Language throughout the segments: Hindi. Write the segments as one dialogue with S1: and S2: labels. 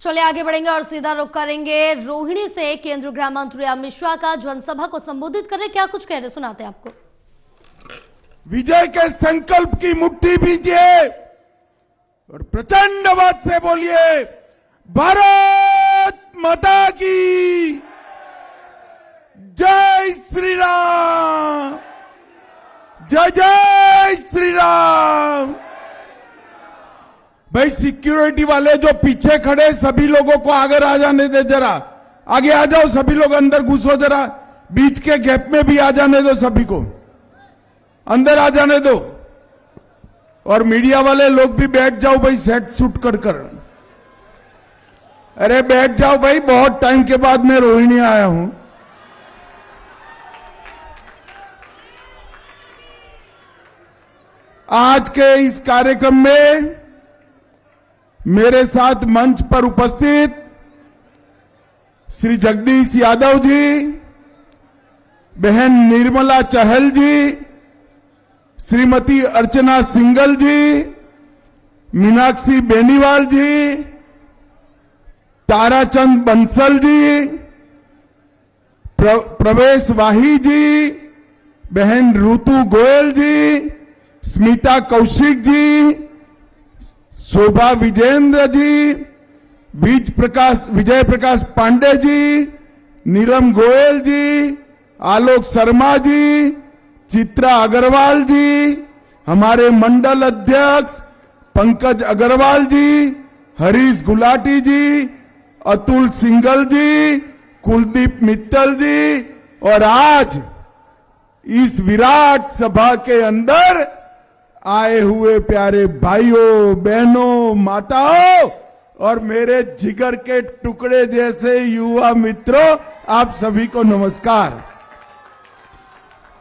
S1: चलिए आगे बढ़ेंगे और सीधा रुख करेंगे रोहिणी से। केंद्रीय गृह मंत्री अमित शाह का जनसभा को संबोधित कर रहे, क्या कुछ कह रहे सुनाते हैं आपको।
S2: विजय के संकल्प की मुट्ठी भीजिए और प्रचंड आवाज से बोलिए, भारत माता की जय श्री राम, जय जय श्री राम। भाई सिक्योरिटी वाले जो पीछे खड़े सभी लोगों को आगे आ जाने दे, जरा आगे आ जाओ, सभी लोग अंदर घुसो, जरा बीच के गैप में भी आ जाने दो, सभी को अंदर आ जाने दो। और मीडिया वाले लोग भी बैठ जाओ भाई, सेट शूट कर कर। अरे बैठ जाओ भाई, बहुत टाइम के बाद मैं रोहिणी आया हूं। आज के इस कार्यक्रम में मेरे साथ मंच पर उपस्थित श्री जगदीश यादव जी, बहन निर्मला चहल जी, श्रीमती अर्चना सिंगल जी, मीनाक्षी बेनीवाल जी, ताराचंद बंसल जी, प्रवेश वाही जी, बहन ऋतु गोयल जी, स्मिता कौशिक जी, शोभा विजेंद्र जी, विजय प्रकाश पांडे जी, नीलम गोयल जी, आलोक शर्मा जी, चित्रा अग्रवाल जी, हमारे मंडल अध्यक्ष पंकज अग्रवाल जी, हरीश गुलाटी जी, अतुल सिंगल जी, कुलदीप मित्तल जी, और आज इस विराट सभा के अंदर आए हुए प्यारे भाइयों बहनों माताओं और मेरे जिगर के टुकड़े जैसे युवा मित्रों, आप सभी को नमस्कार।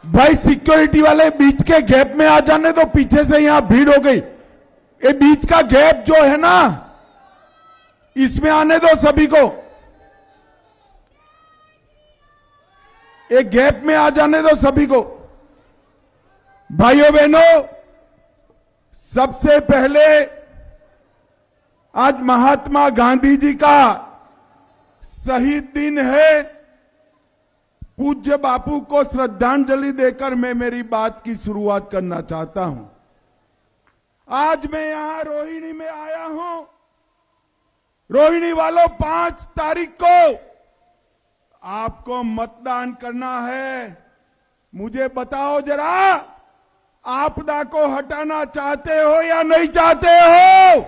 S2: भाई सिक्योरिटी वाले बीच के गैप में आ जाने दो, पीछे से यहां भीड़ हो गई। ये बीच का गैप जो है ना, इसमें आने दो सभी को, एक गैप में आ जाने दो सभी को। भाइयों बहनों, सबसे पहले आज महात्मा गांधी जी का शहीद दिन है। पूज्य बापू को श्रद्धांजलि देकर मैं मेरी बात की शुरुआत करना चाहता हूं। आज मैं यहां रोहिणी में आया हूं। रोहिणी वालों, 5 तारीख को आपको मतदान करना है। मुझे बताओ जरा, आपदा को हटाना चाहते हो या नहीं चाहते हो?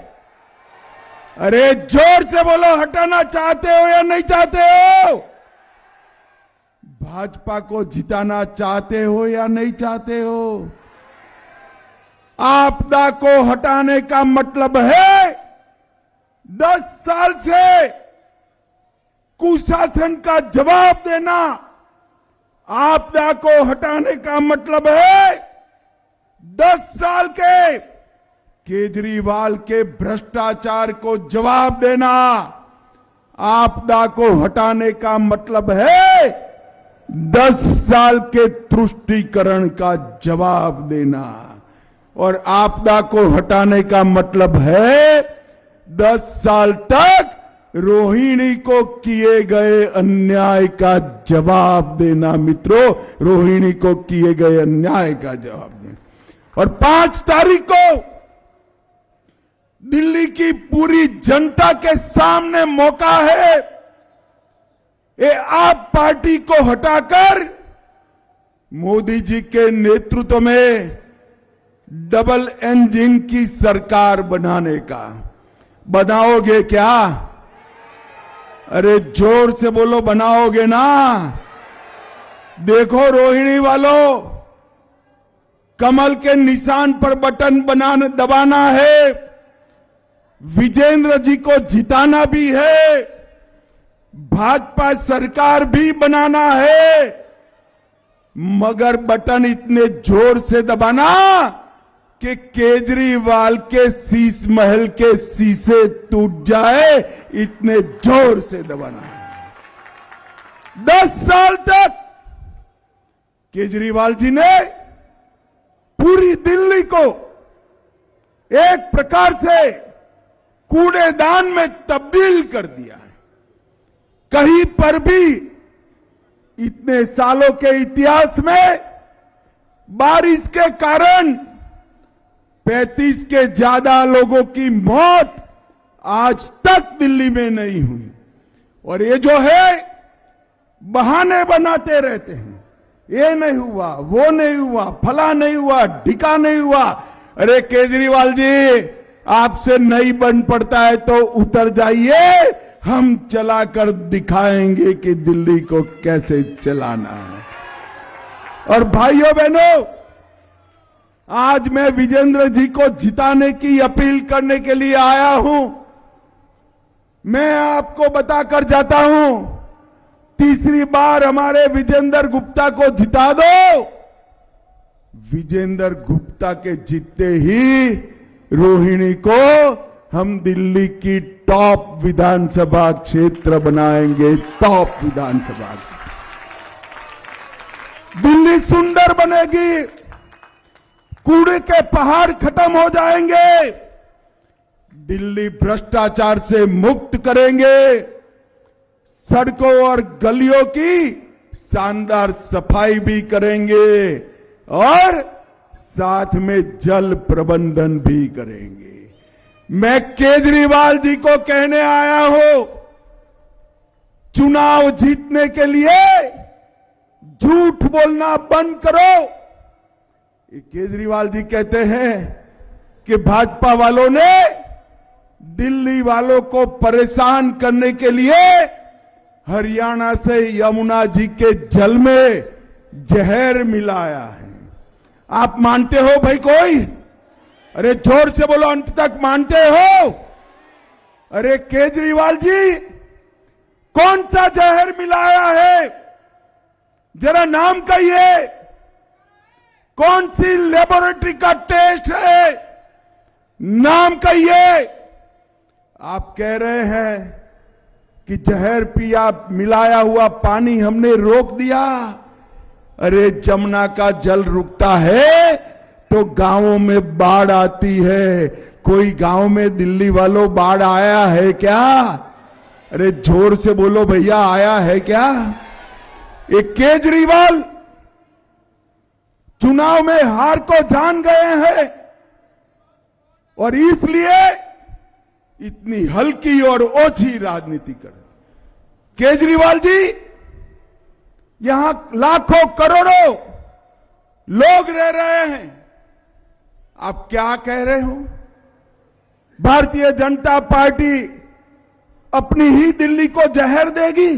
S2: अरे जोर से बोलो, हटाना चाहते हो या नहीं चाहते हो? भाजपा को जिताना चाहते हो या नहीं चाहते हो? आपदा को हटाने का मतलब है 10 साल से कुशासन का जवाब देना। आपदा को हटाने का मतलब है 10 साल के केजरीवाल के भ्रष्टाचार को जवाब देना। आपदा को हटाने का मतलब है 10 साल के तुष्टीकरण का जवाब देना। और आपदा को हटाने का मतलब है 10 साल तक रोहिणी को किए गए अन्याय का जवाब देना। मित्रों, रोहिणी को किए गए अन्याय का जवाब देना। और 5 तारीख को दिल्ली की पूरी जनता के सामने मौका है। ये आप पार्टी को हटाकर मोदी जी के नेतृत्व में डबल इंजन की सरकार बनाने का। बनाओगे क्या? अरे जोर से बोलो, बनाओगे ना? देखो रोहिणी वालों, कमल के निशान पर बटन दबाना है। विजेंद्र जी को जिताना भी है, भाजपा सरकार भी बनाना है, मगर बटन इतने जोर से दबाना कि केजरीवाल के शीश महल के शीशे टूट जाए, इतने जोर से दबाना है। 10 साल तक केजरीवाल जी ने पूरी दिल्ली को एक प्रकार से कूड़ेदान में तब्दील कर दिया है। कहीं पर भी इतने सालों के इतिहास में बारिश के कारण 35 के ज्यादा लोगों की मौत आज तक दिल्ली में नहीं हुई। और ये जो है बहाने बनाते रहते हैं, ये नहीं हुआ, वो नहीं हुआ, फला नहीं हुआ, ढिका नहीं हुआ। अरे केजरीवाल जी, आपसे नहीं बन पड़ता है तो उतर जाइए, हम चलाकर दिखाएंगे कि दिल्ली को कैसे चलाना है। और भाइयों बहनों, आज मैं विजेंद्र जी को जिताने की अपील करने के लिए आया हूं। मैं आपको बताकर जाता हूं, तीसरी बार हमारे विजेंद्र गुप्ता को जिता दो। विजेंद्र गुप्ता के जीतते ही रोहिणी को हम दिल्ली की टॉप विधानसभा क्षेत्र बनाएंगे, टॉप विधानसभा। दिल्ली सुंदर बनेगी, कूड़े के पहाड़ खत्म हो जाएंगे, दिल्ली भ्रष्टाचार से मुक्त करेंगे, सड़कों और गलियों की शानदार सफाई भी करेंगे और साथ में जल प्रबंधन भी करेंगे। मैं केजरीवाल जी को कहने आया हूं, चुनाव जीतने के लिए झूठ बोलना बंद करो। केजरीवाल जी कहते हैं कि भाजपा वालों ने दिल्ली वालों को परेशान करने के लिए हरियाणा से यमुना जी के जल में जहर मिलाया है। आप मानते हो भाई कोई? अरे जोर से बोलो, अंत तक मानते हो? अरे केजरीवाल जी, कौन सा जहर मिलाया है? जरा नाम कहिए। कौन सी लेबोरेटरी का टेस्ट है? नाम कहिए। आप कह रहे हैं कि जहर पिया, मिलाया हुआ पानी हमने रोक दिया। अरे जमुना का जल रुकता है तो गांवों में बाढ़ आती है। कोई गांव में दिल्ली वालों बाढ़ आया है क्या? अरे जोर से बोलो भैया, आया है क्या? एक केजरीवाल चुनाव में हार को जान गए हैं और इसलिए इतनी हल्की और ओछी राजनीति कर। केजरीवाल जी, यहां लाखों करोड़ों लोग रह रहे हैं, आप क्या कह रहे हो? भारतीय जनता पार्टी अपनी ही दिल्ली को जहर देगी?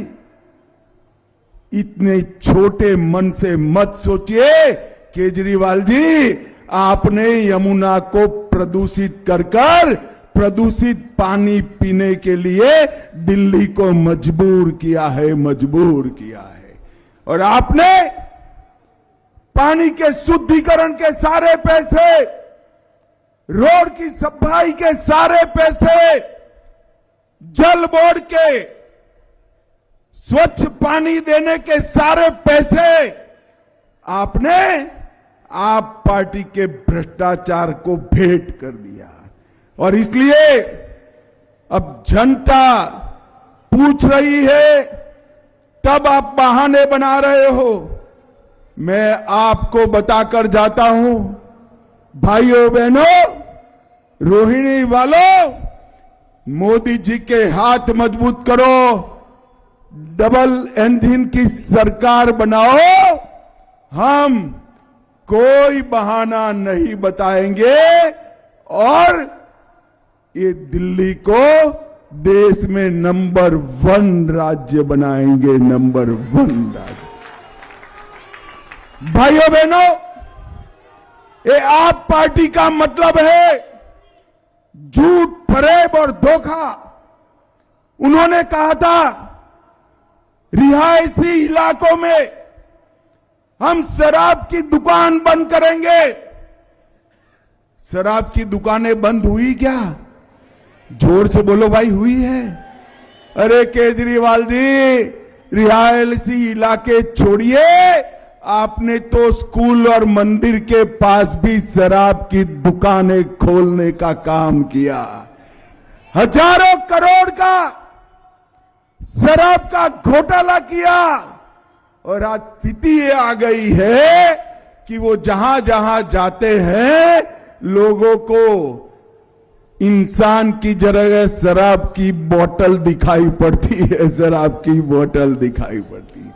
S2: इतने छोटे मन से मत सोचिए केजरीवाल जी। आपने यमुना को प्रदूषित कर प्रदूषित पानी पीने के लिए दिल्ली को मजबूर किया है, मजबूर किया है। और आपने पानी के शुद्धिकरण के सारे पैसे, रोड की सफाई के सारे पैसे, जल बोर्ड के स्वच्छ पानी देने के सारे पैसे आपने आप पार्टी के भ्रष्टाचार को भेंट कर दिया। और इसलिए अब जनता पूछ रही है, तब आप बहाने बना रहे हो। मैं आपको बताकर जाता हूं, भाइयों बहनों, रोहिणी वालों, मोदी जी के हाथ मजबूत करो, डबल इंजन की सरकार बनाओ। हम कोई बहाना नहीं बताएंगे और ये दिल्ली को देश में नंबर 1 राज्य बनाएंगे, नंबर 1 राज्य। भाइयों बहनों, ये आप पार्टी का मतलब है झूठ, फरेब और धोखा। उन्होंने कहा था रिहायशी इलाकों में हम शराब की दुकान बंद करेंगे। शराब की दुकानें बंद हुई क्या? जोर से बोलो भाई, हुई है? अरे केजरीवाल जी, रिहायशी इलाके छोड़िए, आपने तो स्कूल और मंदिर के पास भी शराब की दुकानें खोलने का काम किया। हजारों करोड़ का शराब का घोटाला किया और आज स्थिति ये आ गई है कि वो जहां जहां जाते हैं लोगों को इंसान की जगह शराब की बोतल दिखाई पड़ती है, शराब की बोतल दिखाई पड़ती है।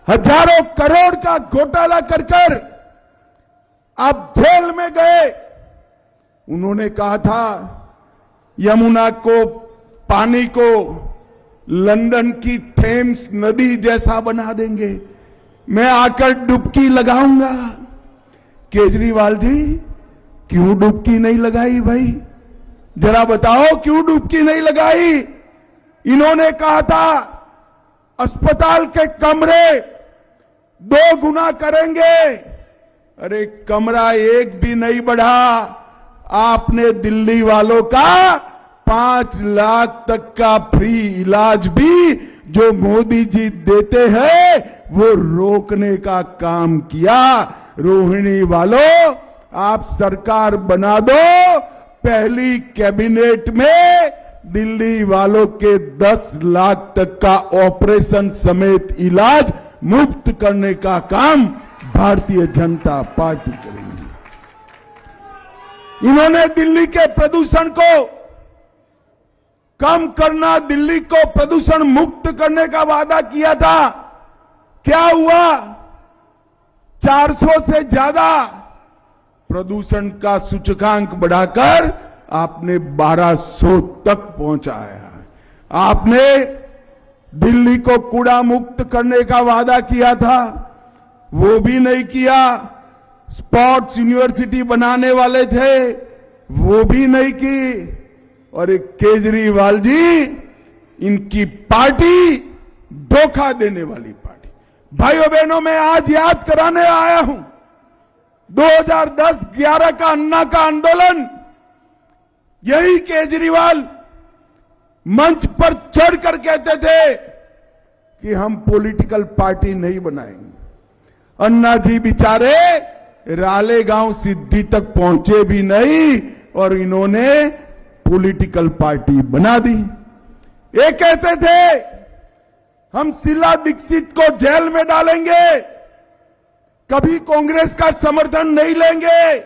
S2: हजारों करोड़ का घोटाला कर कर आप जेल में गए। उन्होंने कहा था यमुना को, पानी को लंदन की थेम्स नदी जैसा बना देंगे, मैं आकर डुबकी लगाऊंगा। केजरीवाल जी क्यों डुबकी नहीं लगाई भाई? जरा बताओ क्यों डुबकी नहीं लगाई? इन्होंने कहा था अस्पताल के कमरे 2 गुना करेंगे। अरे कमरा एक भी नहीं बढ़ा। आपने दिल्ली वालों का 5 लाख तक का फ्री इलाज भी जो मोदी जी देते हैं वो रोकने का काम किया। रोहिणी वालों, आप सरकार बना दो, पहली कैबिनेट में दिल्ली वालों के 10 लाख तक का ऑपरेशन समेत इलाज मुफ्त करने का काम भारतीय जनता पार्टी करेगी। इन्होंने दिल्ली के प्रदूषण को कम करना, दिल्ली को प्रदूषण मुक्त करने का वादा किया था। क्या हुआ? 400 से ज्यादा प्रदूषण का सूचकांक बढ़ाकर आपने 1200 तक पहुंचाया। आपने दिल्ली को कूड़ा मुक्त करने का वादा किया था, वो भी नहीं किया। स्पोर्ट्स यूनिवर्सिटी बनाने वाले थे, वो भी नहीं की। और एक केजरीवाल जी, इनकी पार्टी धोखा देने वाली पार्टी। भाइयों बहनों, मैं आज याद कराने आया हूं 2010-11 का अन्ना का आंदोलन। यही केजरीवाल मंच पर चढ़कर कहते थे कि हम पॉलिटिकल पार्टी नहीं बनाएंगे। अन्ना जी बेचारे रालेगांव सिद्धि तक पहुंचे भी नहीं और इन्होंने पॉलिटिकल पार्टी बना दी। ये कहते थे हम शीला दीक्षित को जेल में डालेंगे, कभी कांग्रेस का समर्थन नहीं लेंगे।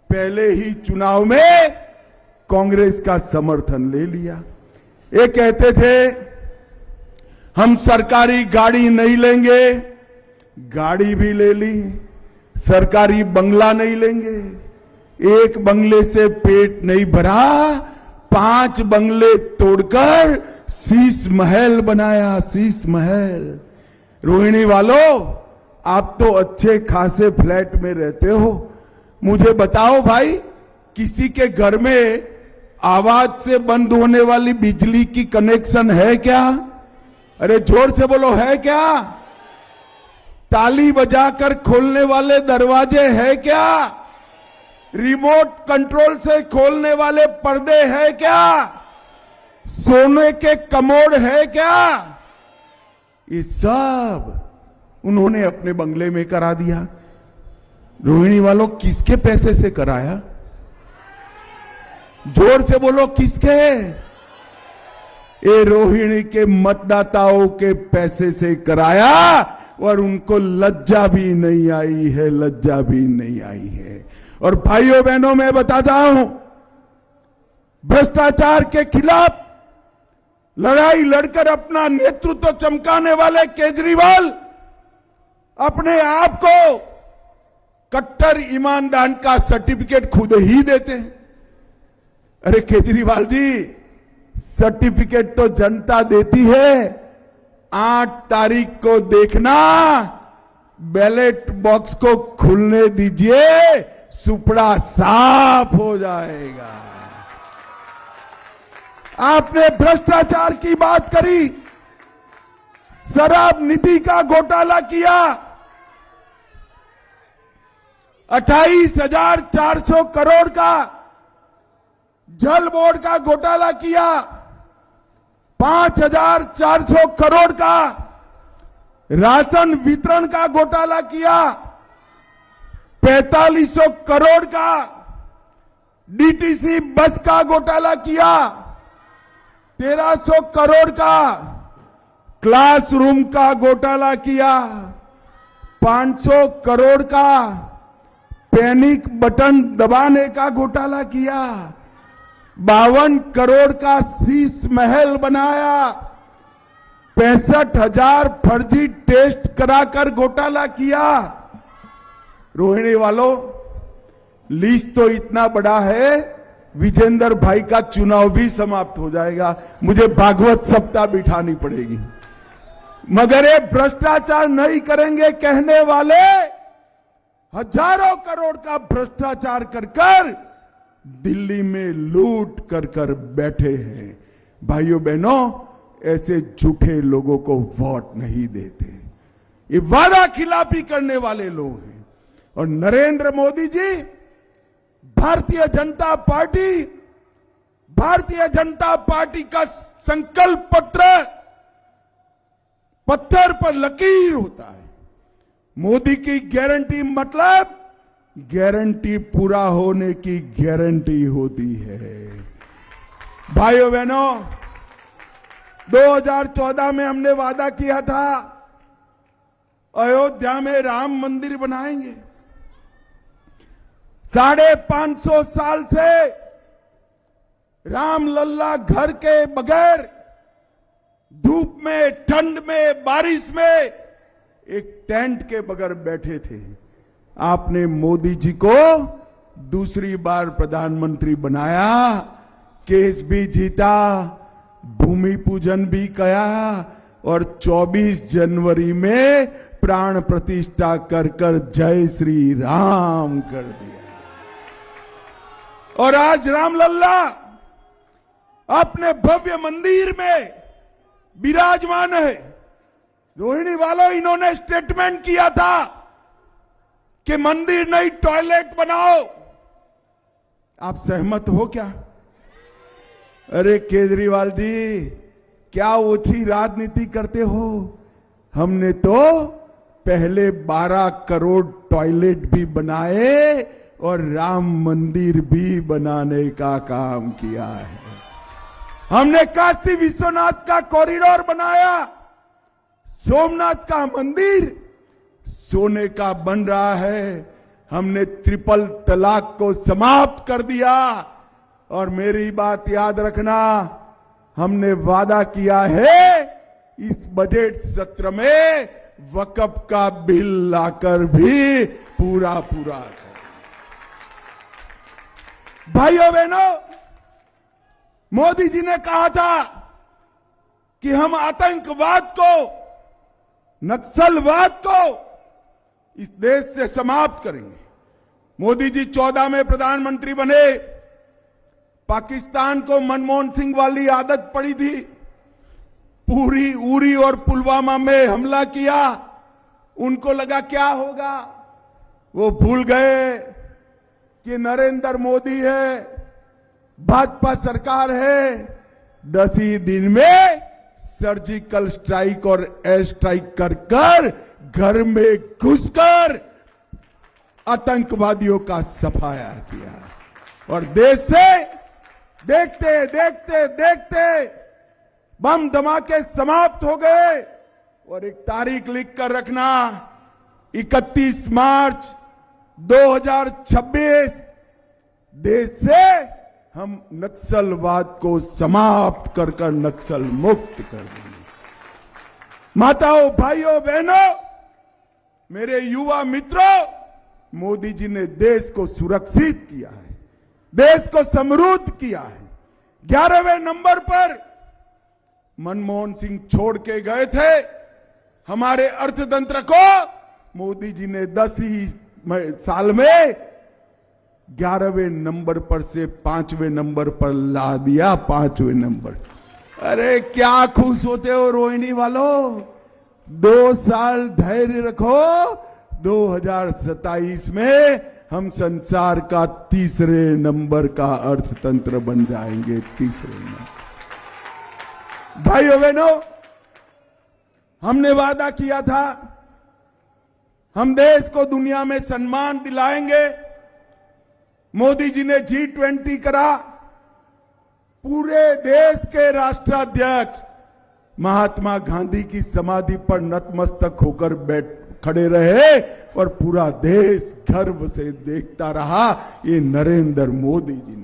S2: पहले ही चुनाव में कांग्रेस का समर्थन ले लिया। ये कहते थे हम सरकारी गाड़ी नहीं लेंगे, गाड़ी भी ले ली। सरकारी बंगला नहीं लेंगे, एक बंगले से पेट नहीं भरा, 5 बंगले तोड़कर शीश महल बनाया, शीश महल। रोहिणी वालों, आप तो अच्छे खासे फ्लैट में रहते हो, मुझे बताओ भाई, किसी के घर में आवाज से बंद होने वाली बिजली की कनेक्शन है क्या? अरे जोर से बोलो, है क्या? ताली बजाकर खोलने वाले दरवाजे है क्या? रिमोट कंट्रोल से खोलने वाले पर्दे है क्या? सोने के कमोड है क्या? ये सब उन्होंने अपने बंगले में करा दिया। रोहिणी वालों, किसके पैसे से कराया? जोर से बोलो, किसके? ये रोहिणी के मतदाताओं के पैसे से कराया और उनको लज्जा भी नहीं आई है, लज्जा भी नहीं आई है। और भाइयों बहनों, मैं बताता हूं, भ्रष्टाचार के खिलाफ लड़ाई लड़कर अपना नेतृत्व चमकाने वाले केजरीवाल अपने आप को कट्टर ईमानदार का सर्टिफिकेट खुद ही देते हैं। अरे केजरीवाल जी, सर्टिफिकेट तो जनता देती है, 8 तारीख को देखना, बैलेट बॉक्स को खुलने दीजिए, सुपड़ा साफ हो जाएगा। आपने भ्रष्टाचार की बात करी, शराब नीति का घोटाला किया, 28,400 करोड़ का जल बोर्ड का घोटाला किया, 5,400 करोड़ का राशन वितरण का घोटाला किया, 4500 करोड़ का डीटीसी बस का घोटाला किया 1300 करोड़ का, क्लासरूम का घोटाला किया 500 करोड़ का, पैनिक बटन दबाने का घोटाला किया 52 करोड़ का शीश महल बनाया, 65,000 फर्जी टेस्ट कराकर घोटाला किया। रोहिणी वालों, लिस्ट तो इतना बड़ा है, विजेंद्र भाई का चुनाव भी समाप्त हो जाएगा, मुझे भागवत सप्ताह बिठानी पड़ेगी। मगर ये भ्रष्टाचार नहीं करेंगे कहने वाले हजारों करोड़ का भ्रष्टाचार कर कर दिल्ली में लूट कर कर बैठे हैं। भाइयों बहनों, ऐसे झूठे लोगों को वोट नहीं देते, ये वादा खिलाफी करने वाले लोग हैं। और नरेंद्र मोदी जी, भारतीय जनता पार्टी का संकल्प पत्थर पर लकीर होता है। मोदी की गारंटी मतलब गारंटी पूरा होने की गारंटी होती है। भाइयों बहनों, 2014 में हमने वादा किया था अयोध्या में राम मंदिर बनाएंगे। 550 साल से राम लल्ला घर के बगैर धूप में, ठंड में, बारिश में एक टेंट के बगैर बैठे थे। आपने मोदी जी को दूसरी बार प्रधानमंत्री बनाया, केस भी जीता, भूमि पूजन भी किया और 24 जनवरी में प्राण प्रतिष्ठा कर कर जय श्री राम कर दिया। और आज रामलल्ला अपने भव्य मंदिर में विराजमान है। रोहिणी वालों, इन्होंने स्टेटमेंट किया था कि मंदिर नहीं टॉयलेट बनाओ। आप सहमत हो क्या? अरे केजरीवाल जी, क्या ओछी राजनीति करते हो? हमने तो पहले 12 करोड़ टॉयलेट भी बनाए और राम मंदिर भी बनाने का काम किया है। हमने काशी विश्वनाथ का कॉरिडोर बनाया, सोमनाथ का मंदिर सोने का बन रहा है। हमने ट्रिपल तलाक को समाप्त कर दिया। और मेरी बात याद रखना, हमने वादा किया है इस बजट सत्र में वक्फ का बिल लाकर भी पूरा कर। भाइयों बहनों, मोदी जी ने कहा था कि हम आतंकवाद को, नक्सलवाद को इस देश से समाप्त करेंगे। मोदी जी 14 में प्रधानमंत्री बने, पाकिस्तान को मनमोहन सिंह वाली आदत पड़ी थी, पूरी उरी और पुलवामा में हमला किया। उनको लगा क्या होगा, वो भूल गए कि नरेंद्र मोदी है, भाजपा सरकार है। 10 ही दिन में सर्जिकल स्ट्राइक और एयर स्ट्राइक कर कर घर में घुसकर आतंकवादियों का सफाया किया। और देश से देखते देखते देखते बम धमाके समाप्त हो गए। और एक तारीख लिख कर रखना, 31 मार्च 2026 देश से हम नक्सलवाद को समाप्त कर कर नक्सल मुक्त कर देंगे। माताओं, भाइयों, बहनों, मेरे युवा मित्रों, मोदी जी ने देश को सुरक्षित किया है, देश को समृद्ध किया है। 11वें नंबर पर मनमोहन सिंह छोड़ के गए थे हमारे अर्थतंत्र को। मोदी जी ने 10 ही साल में 11वें नंबर पर से 5वें नंबर पर ला दिया। 5वें नंबर। अरे क्या खुश होते हो रोहिणी वालों, 2 साल धैर्य रखो। 2027 में हम संसार का 3रे नंबर का अर्थतंत्र बन जाएंगे। 3रे नंबर। भाइयों बहनों, हमने वादा किया था हम देश को दुनिया में सम्मान दिलाएंगे। मोदी जी ने G20 करा, पूरे देश के राष्ट्राध्यक्ष महात्मा गांधी की समाधि पर नतमस्तक होकर खड़े रहे और पूरा देश गर्व से देखता रहा। ये नरेंद्र मोदी जी ने